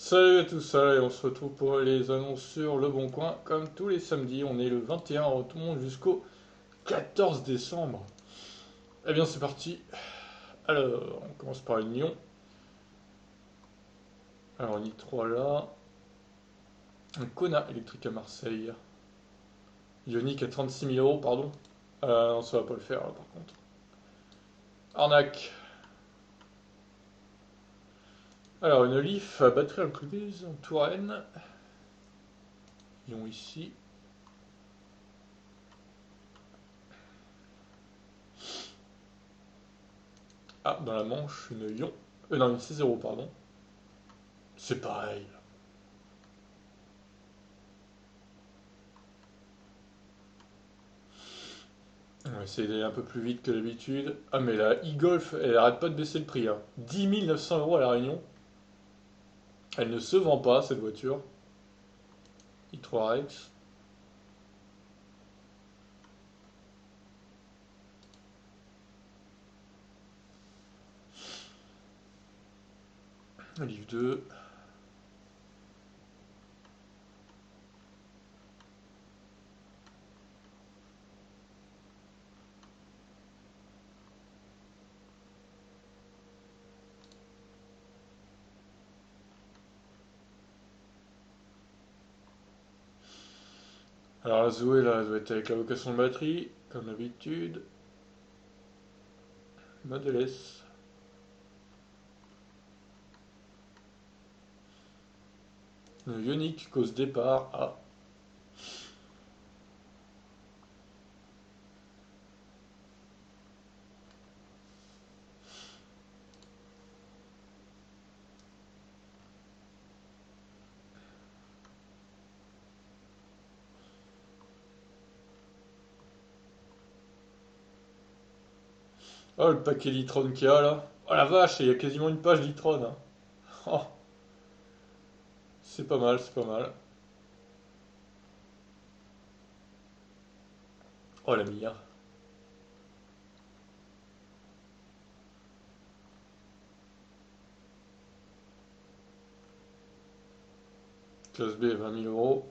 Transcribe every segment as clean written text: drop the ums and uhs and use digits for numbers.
Salut à tous, et on se retrouve pour les annonces sur Le Bon Coin. Comme tous les samedis, on est le 21, on remonte jusqu'au 14 décembre. Eh bien, c'est parti. Alors, on commence par une Lyon. Alors, on y 3 là. Un Kona électrique à Marseille. Ioniq à 36 000 euros, pardon. Non, ça va pas le faire là, par contre. Arnaque. Alors, une Leaf à batterie incluse en Touraine. Lyon ici. Ah, dans la Manche, une Lyon. Non, une C0, pardon. C'est pareil. On va essayer d'aller un peu plus vite que d'habitude. Ah mais la e-Golf, elle arrête pas de baisser le prix, hein. 10 900 euros à La Réunion. Elle ne se vend pas, cette voiture. i3 Rex. Livre 2. Alors la Zoé, là, elle doit être avec la location de batterie, comme d'habitude. Model S. Le Ioniq cause départ à... Oh, le paquet Litron qu'il y a, là. Oh la vache, il y a quasiment une page Litron, hein. Oh, c'est pas mal, c'est pas mal. Oh la Mia. Classe B, 20 000 euros.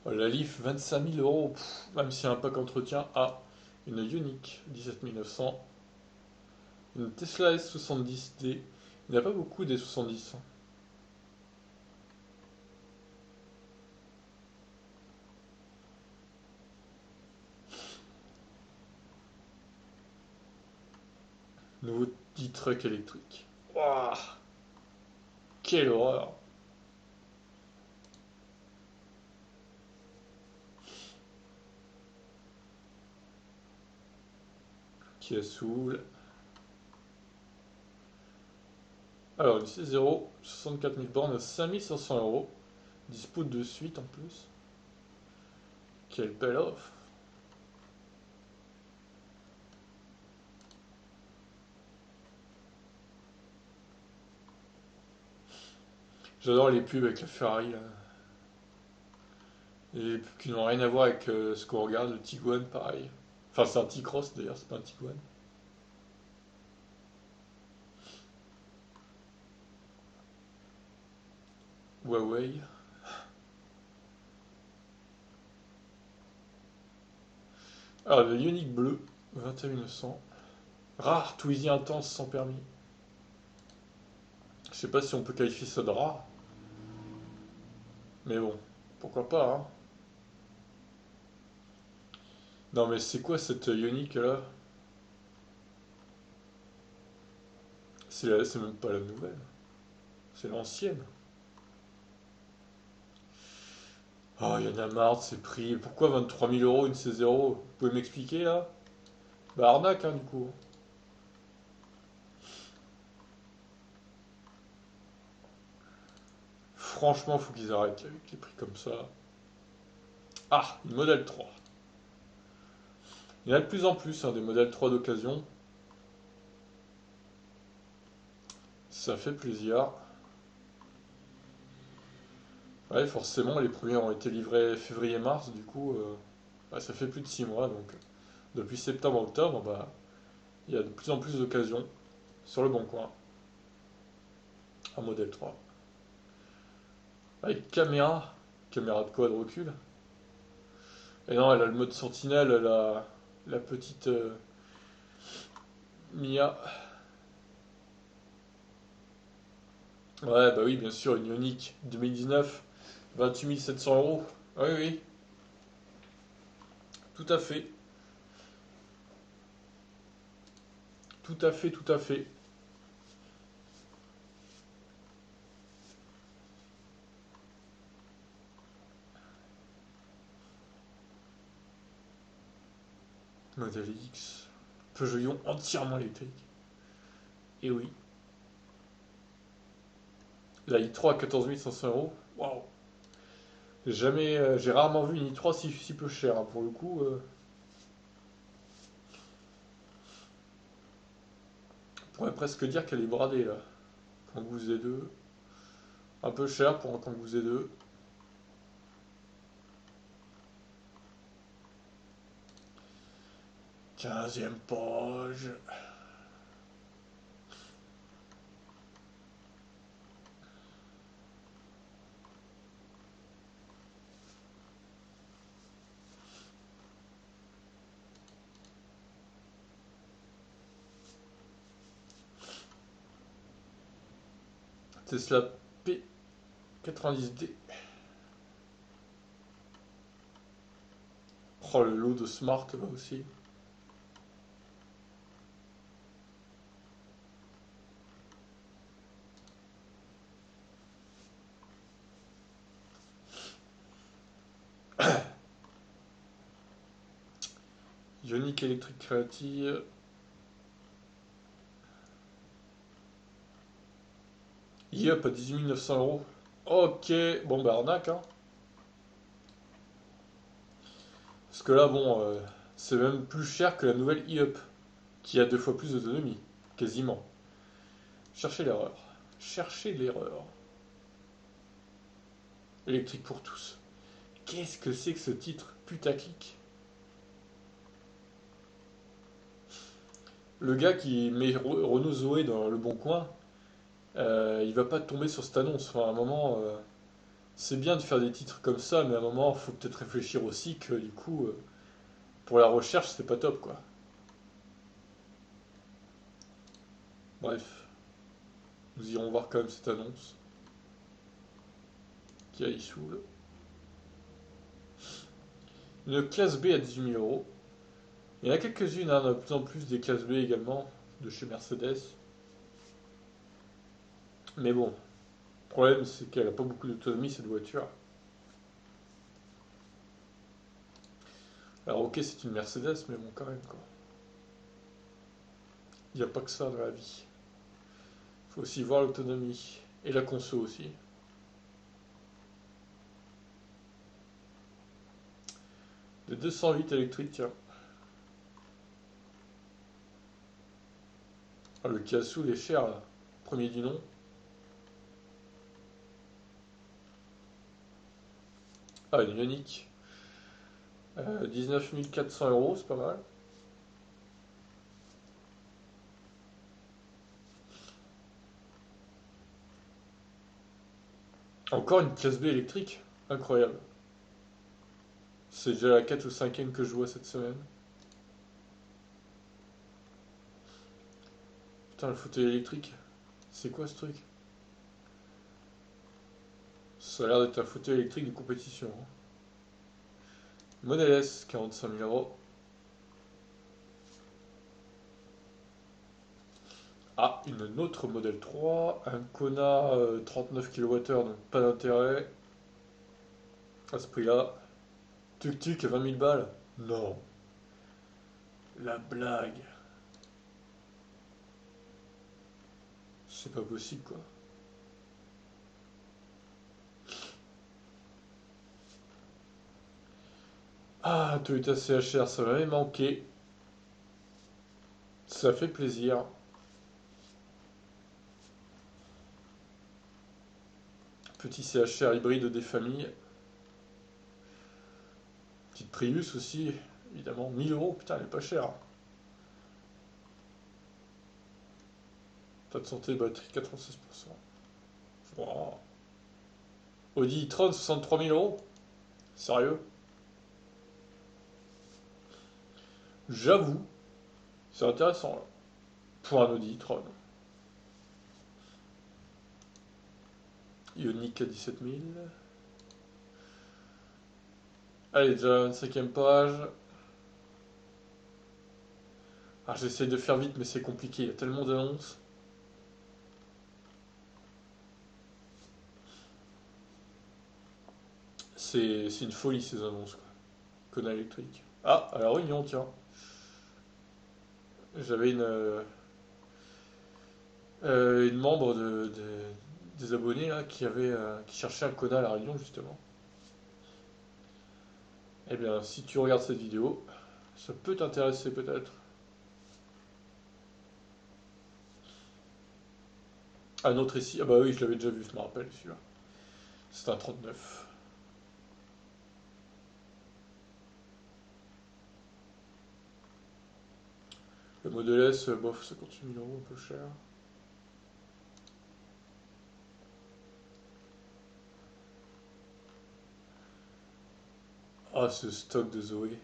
Oh, la Leaf, 25 000 euros. Pff, même si un pack entretien. Ah, une Ioniq, 17 900. Une Tesla S70D. Il n'y a pas beaucoup des 70, hein. Nouveau e-truck électrique. Waouh, quelle horreur. Kia Soul. Alors, une C0, 64 000 bornes à 5 500 euros. Dispo de suite en plus. Quelle belle offre. J'adore les pubs avec la Ferrari là. Et les pubs qui n'ont rien à voir avec ce qu'on regarde, le Tiguan pareil. Enfin, c'est un T-Cross d'ailleurs, c'est pas un Tiguan. Huawei. Alors, le Ioniq bleu, 21 900. Rare, Twizy intense sans permis. Je sais pas si on peut qualifier ça de rare, mais bon, pourquoi pas, hein. Non mais c'est quoi cette Ioniq là? C'est même pas la nouvelle, c'est l'ancienne. Oh, il y en a marre de ces prix. Pourquoi 23 000 euros une C0? Vous pouvez m'expliquer là? Bah arnaque hein du coup. Franchement, faut qu'ils arrêtent avec les prix comme ça. Ah, une modèle 3. Il y en a de plus en plus hein, des modèles 3 d'occasion. Ça fait plaisir. Ouais, forcément, les premiers ont été livrés février-mars, du coup, bah, ça fait plus de 6 mois, donc depuis septembre-octobre, bah, il y a de plus en plus d'occasions sur le bon coin, en modèle 3. Avec caméra de quoi de recul. Et non, elle a le mode sentinelle, la petite Mia. Ouais, bah oui, bien sûr, une Ioniq 2019, 28 700 euros. Oui, oui, tout à fait, tout à fait, tout à fait. Modèle X, Peugeot Ion entièrement électrique. Et oui, la i3 à 14 500 euros. Waouh! Jamais, j'ai rarement vu une i3 si peu chère, hein, pour le coup. On pourrait presque dire qu'elle est bradée là. Kangoo Z2, un peu cher pour un Kangoo Z2. 15e page. Tesla P90D. Oh, le lot de Smart là aussi. Ioniq électrique créative. E-Up à 18 900 euros. Ok, bon bah arnaque, hein. Parce que là, bon, c'est même plus cher que la nouvelle E-Up, qui a 2 fois plus d'autonomie. Quasiment. Cherchez l'erreur. Cherchez l'erreur. Électrique pour tous. Qu'est-ce que c'est que ce titre putaclic? Le gars qui met Renault Zoé dans le bon coin, il va pas tomber sur cette annonce. Enfin, à un moment, c'est bien de faire des titres comme ça, mais à un moment, faut peut-être réfléchir aussi que du coup, pour la recherche, c'est pas top quoi. Bref, nous irons voir quand même cette annonce qui a saoule. Une classe B à 18 000 euros. Il y en a quelques-unes, hein, de plus en plus des classes B également, de chez Mercedes. Mais bon, le problème c'est qu'elle a pas beaucoup d'autonomie cette voiture. Alors ok, c'est une Mercedes, mais bon, quand même quoi. Il n'y a pas que ça dans la vie. Il faut aussi voir l'autonomie. Et la conso aussi. De 208 électriques, tiens. Ah, le Kia Soul est cher là. Premier du nom. Ah, une Ioniq. 19 400 euros, c'est pas mal. Encore une classe B électrique. Incroyable. C'est déjà la 4 ou 5e que je vois cette semaine. Putain, le fauteuil électrique. C'est quoi ce truc? Ça a l'air d'être un fauteuil électrique de compétition, hein. Model S, 45 000 euros. Ah, une autre modèle 3, un Kona 39 kWh, donc pas d'intérêt à ce prix-là. Tuk-tuk à 20 000 balles? Non, la blague, c'est pas possible quoi. Ah, Toyota CHR, ça m'avait manqué, ça fait plaisir. Petit CHR hybride des familles. Petite Prius aussi, évidemment. 1000 euros, putain, elle est pas chère. Pas de santé, batterie 96%. Wow. Audi e-tron, 63 000 euros. Sérieux? J'avoue, c'est intéressant là. Pour un Audi e-tron. Ioniq à 17 000. Allez, déjà 25e page. Ah, j'essaie de faire vite, mais c'est compliqué. Il y a tellement d'annonces. C'est une folie ces annonces, quoi. Kona électrique. Ah, à la Réunion, tiens. J'avais une membre des abonnés là qui cherchait un Kona à la Réunion justement. Eh bien, si tu regardes cette vidéo, ça peut t'intéresser peut-être. Un autre ici, ah bah oui, je l'avais déjà vu, je me rappelle celui-là. C'est un 39. Le Model S, bof, 58 000 euros, un peu cher. Ah, ce stock de Zoé.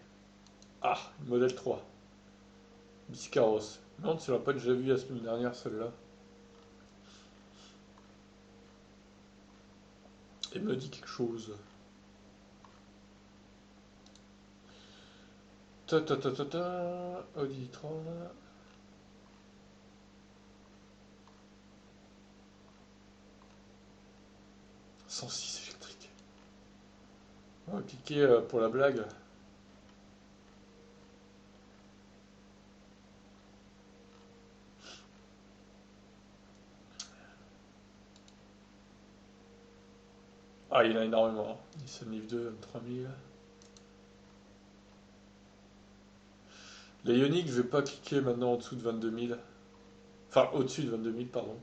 Ah, le Model 3. Biscarrosse. Non, tu l'as pas déjà vu la semaine dernière, celle-là. Elle me dit quelque chose. Ta ta ta ta ta. Audi e-tron. 106 électrique. On va cliquer pour la blague. Ah, il y en a énormément. Nissan Leaf 2, 3000. Les Ioniq, je vais pas cliquer maintenant en dessous de 22 000. Enfin, au-dessus de 22 000, pardon.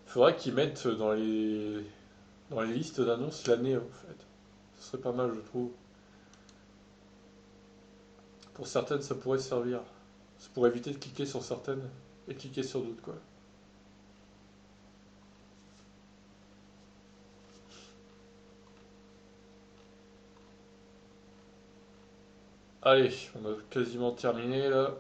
Faudrait qu'ils mettent dans les listes d'annonces l'année, en fait. Ce serait pas mal, je trouve. Pour certaines, ça pourrait servir. C'est pour éviter de cliquer sur certaines et cliquer sur d'autres, quoi. Allez, on a quasiment terminé là.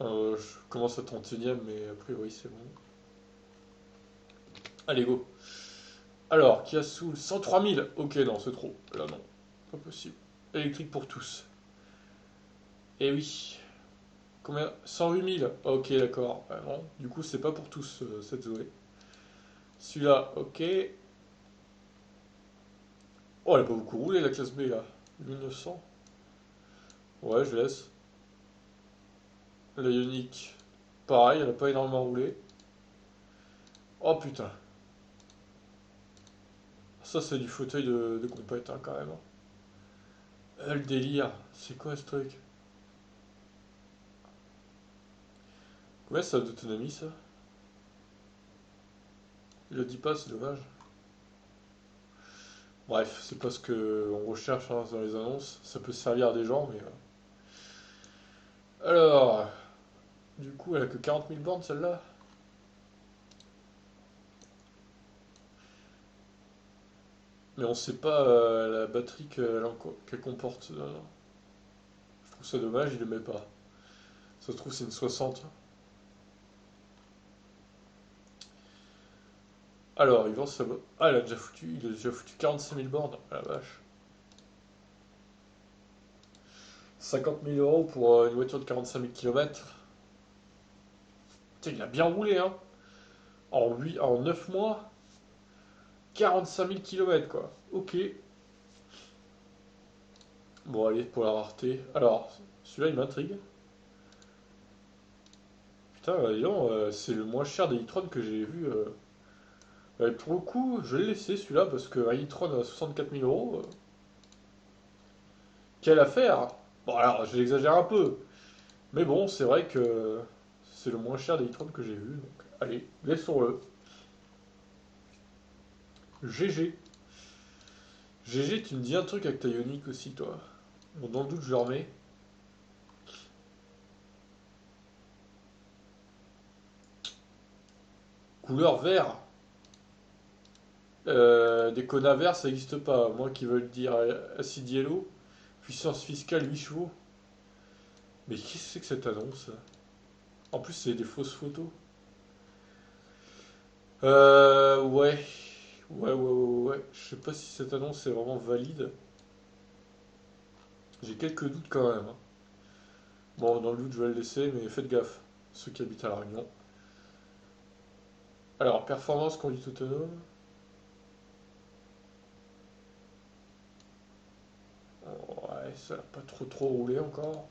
Je commence à 31e, mais a priori c'est bon. Allez, go. Alors, Kia Soul, 103 000. Ok, non, c'est trop. Là, non. Pas possible. Électrique pour tous. Eh oui. Combien? 108 000. Ok, d'accord. Ah non, du coup, c'est pas pour tous, cette Zoé. Celui-là, ok. Oh, elle a pas beaucoup roulé, la classe B, là. 1900. Ouais, je laisse. La Ioniq, pareil, elle a pas énormément roulé. Oh, putain. Ça, c'est du fauteuil de compète, hein, quand même. Le délire. C'est quoi ce truc? Combien ça a d'autonomie, ça? Il le dit pas, c'est dommage. Bref, c'est pas ce qu'on recherche hein, dans les annonces. Ça peut servir à des gens, mais. Alors, du coup, elle a que 40 000 bornes, celle-là. Mais on sait pas la batterie qu'elle comporte. Je trouve ça dommage, il le met pas. Ça se trouve, c'est une 60. Alors, il vend sa. Ah, il a déjà foutu 45 000 bornes. Ah la vache. 50 000 euros pour une voiture de 45 000 km. Tiens, il a bien roulé, hein. En 9 mois, 45 000 km, quoi. Ok. Bon, allez, pour la rareté. Alors, celui-là, il m'intrigue. Putain, dis donc, c'est le moins cher des e-tron que j'ai vu. Pour le coup, je vais le laisser celui-là parce que un e-tron à 64 000 euros. Quelle affaire! Bon, alors, j'exagère un peu. Mais bon, c'est vrai que c'est le moins cher des e-tron que j'ai vu. Donc, allez, laissons-le. GG. GG, tu me dis un truc avec ta Ioniq aussi, toi. Bon, dans le doute, je le remets. Couleur vert. Des Kona verts, ça n'existe pas. Moi qui veux le dire acide yellow. Puissance fiscale 8 chevaux. Mais qu'est-ce que c'est que cette annonce? En plus, c'est des fausses photos. Ouais. Ouais. Je sais pas si cette annonce est vraiment valide. J'ai quelques doutes quand même, hein. Bon, dans le doute, je vais le laisser, mais faites gaffe, ceux qui habitent à La Réunion. Alors, performance, conduite autonome. Ouais, ça n'a pas trop roulé encore.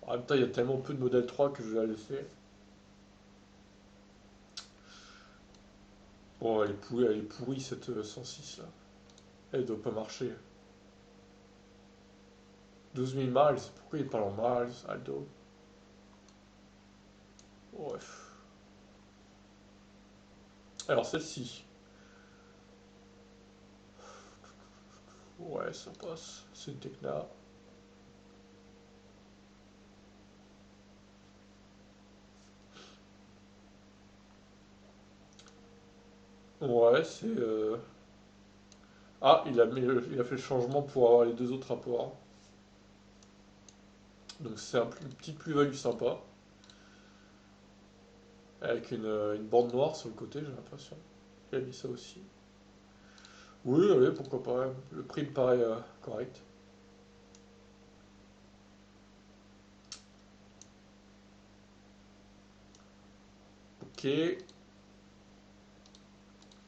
En même temps, il y a tellement peu de modèle 3 que je vais la laisser. Bon, elle est pourrie cette 106 là. Elle doit pas marcher. 12 000 miles, pourquoi il parle en miles, Aldo? Bref. Alors celle-ci. Ouais, ça passe. C'est une Tecna. Ouais, c'est. Ah, il a fait le changement pour avoir les deux autres rapports. Donc c'est une petite plus-value sympa. Avec une bande noire sur le côté, j'ai l'impression. Il a mis ça aussi. Oui, allez, pourquoi pas. Le prix me paraît correct. Ok.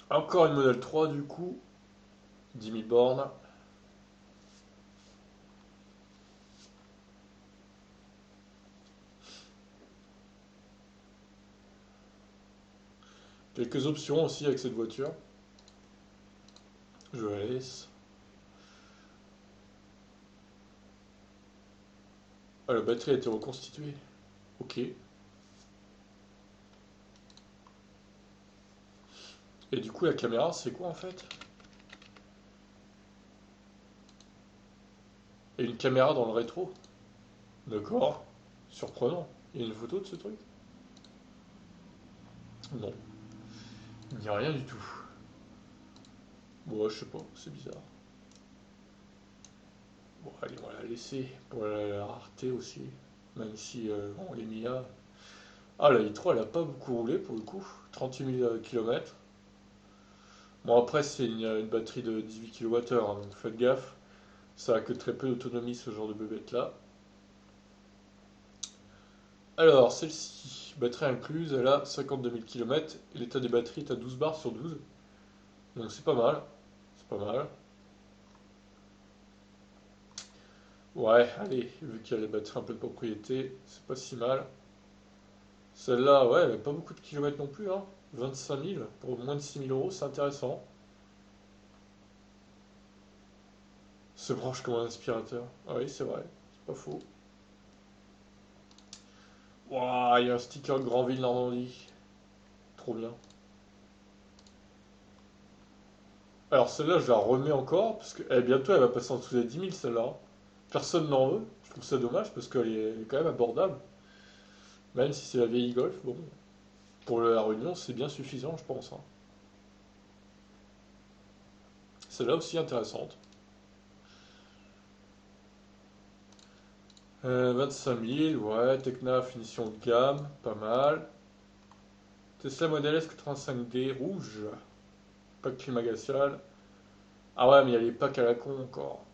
Encore une modèle 3 du coup. 10 000 bornes. Quelques options aussi avec cette voiture. Je la laisse. Ah, la batterie a été reconstituée. Ok. Et du coup, la caméra, c'est quoi en fait? Et une caméra dans le rétro. D'accord. Surprenant. Il y a une photo de ce truc? Non. Il n'y a rien du tout. Bon, ouais, je sais pas, c'est bizarre. Bon, allez, on va la laisser pour la rareté aussi. Même si on les mis là. Ah, la i3, elle a pas beaucoup roulé pour le coup. 38 000 km. Bon, après, c'est une batterie de 18 kWh, hein, donc faites gaffe. Ça a que très peu d'autonomie, ce genre de bébête là. Alors, celle-ci, batterie incluse, elle a 52 000 km. Et l'état des batteries est à 12 bars sur 12. Donc c'est pas mal. C'est pas mal. Ouais, allez, vu qu'il y a les batteries un peu de propriété, c'est pas si mal. Celle-là, ouais, elle a pas beaucoup de kilomètres non plus, hein. 25 000 pour moins de 6 000 euros, c'est intéressant. Se branche comme un aspirateur. Ah oui, c'est vrai, c'est pas faux. Waouh, il y a un sticker Grandville Normandie. Trop bien. Alors celle-là, je la remets encore, parce que bientôt elle va passer en dessous des 10 000 celle-là. Personne n'en veut. Je trouve ça dommage parce qu'elle est quand même abordable. Même si c'est la vieille Golf, bon, pour la Réunion, c'est bien suffisant, je pense, hein. Celle-là aussi intéressante. 25 000, ouais, Tecna finition de gamme, pas mal. Tesla Model S 85D rouge, pack climat glacial. Ah ouais, mais il y a les packs à la con encore.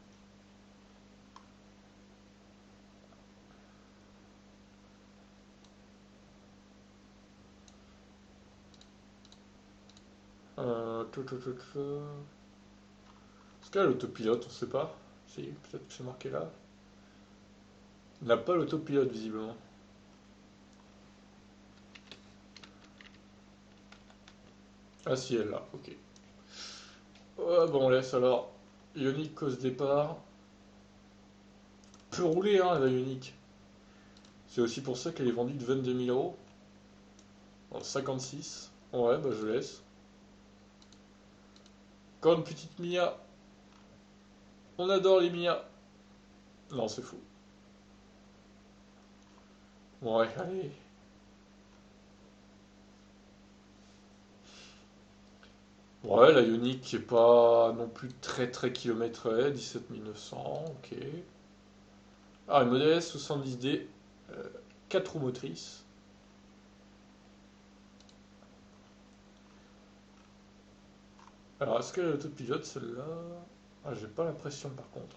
Est-ce qu'elle a l'autopilote? On sait pas. Si, peut-être que c'est marqué là. Il n'a pas l'autopilote visiblement. Ah si, elle l'a, ok. Bon, on laisse alors. Ioniq cause départ. peut rouler, hein, la Ioniq. C'est aussi pour ça qu'elle est vendue de 22 000 euros. En 56. Ouais, bah je laisse. Encore une petite Mia. On adore les Mia. Non, c'est fou. Ouais, allez. Ouais, la Ioniq qui est pas non plus très très kilométrée, 17 900, ok. Ah, une Model S 70D, 4 roues motrices. Alors, est-ce qu'elle a l'autopilote celle-là? Ah, j'ai pas l'impression par contre.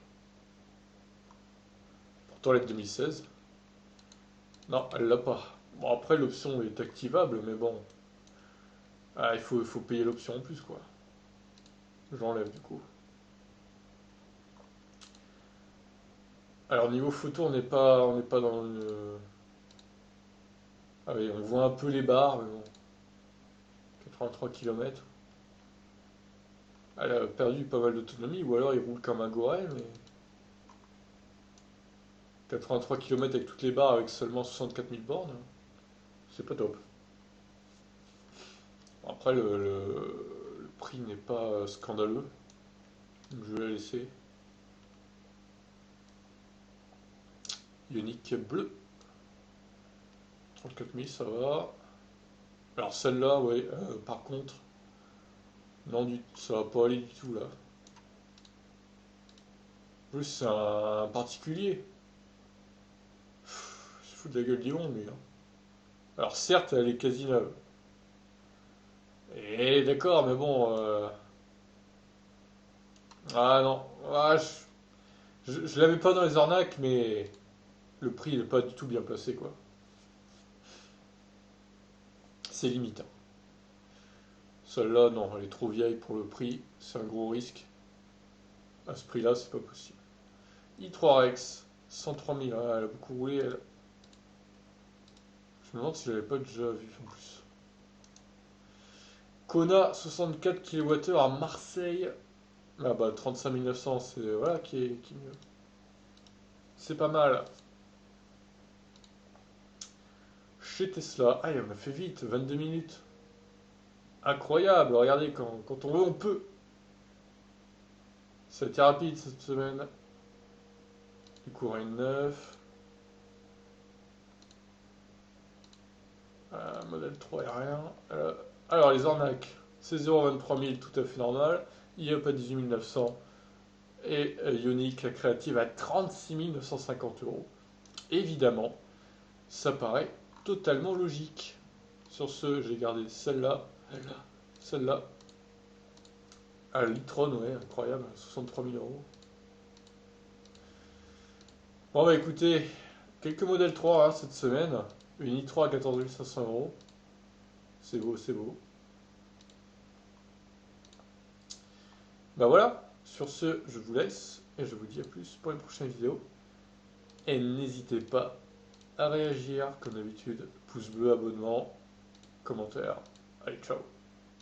Pourtant, elle est de 2016. Non, elle l'a pas. Bon, après, l'option est activable, mais bon. Ah, il faut payer l'option en plus, quoi. J'enlève du coup. Alors, niveau photo, on n'est pas dans une. Ah oui, on voit un peu les barres, mais bon. 83 km. Elle a perdu pas mal d'autonomie, ou alors il roule comme un gorille, mais 83 km avec toutes les barres avec seulement 64 000 bornes, c'est pas top. Après, le prix n'est pas scandaleux, donc je vais la laisser. Ioniq bleu, 34 000, ça va. Alors celle-là, ouais, par contre, non, ça va pas aller du tout là. En plus, c'est un particulier. Il se fout de la gueule du monde, lui, hein. Alors certes, elle est quasi neuve. Et d'accord, mais bon. Ah non. Ah, je l'avais pas dans les arnaques, mais le prix n'est pas du tout bien placé, quoi. C'est limite, hein. Celle-là, non, elle est trop vieille pour le prix. C'est un gros risque. À ce prix-là, c'est pas possible. i3 Rex, 103 000. Ah, elle a beaucoup roulé, elle. Je me demande si je l'avais pas déjà vu en plus. Kona, 64 kWh à Marseille. Ah bah, 35 900, c'est voilà qui est mieux. C'est pas mal. Chez Tesla, ah, on a fait vite, 22 minutes. Incroyable, regardez, quand on veut, on peut. Ça a été rapide cette semaine. Du coup, rien de neuf. Modèle 3 et rien. Alors, les arnaques. C'est 0,23 000, tout à fait normal. IOP à 18 900. Et Ioniq, la créative, à 36 950 euros. Évidemment, ça paraît totalement logique. Sur ce, j'ai gardé celle-là, celle-là. Ah, l'e-tron, ouais, incroyable, 63 000 euros. Bon, bah écoutez, quelques modèles 3 hein, cette semaine. Une i3 à 14 500 euros. C'est beau, c'est beau. Bah voilà, sur ce, je vous laisse et je vous dis à plus pour une prochaine vidéo. Et n'hésitez pas à réagir, comme d'habitude, pouce bleu, abonnement, commentaire. Allez, ciao.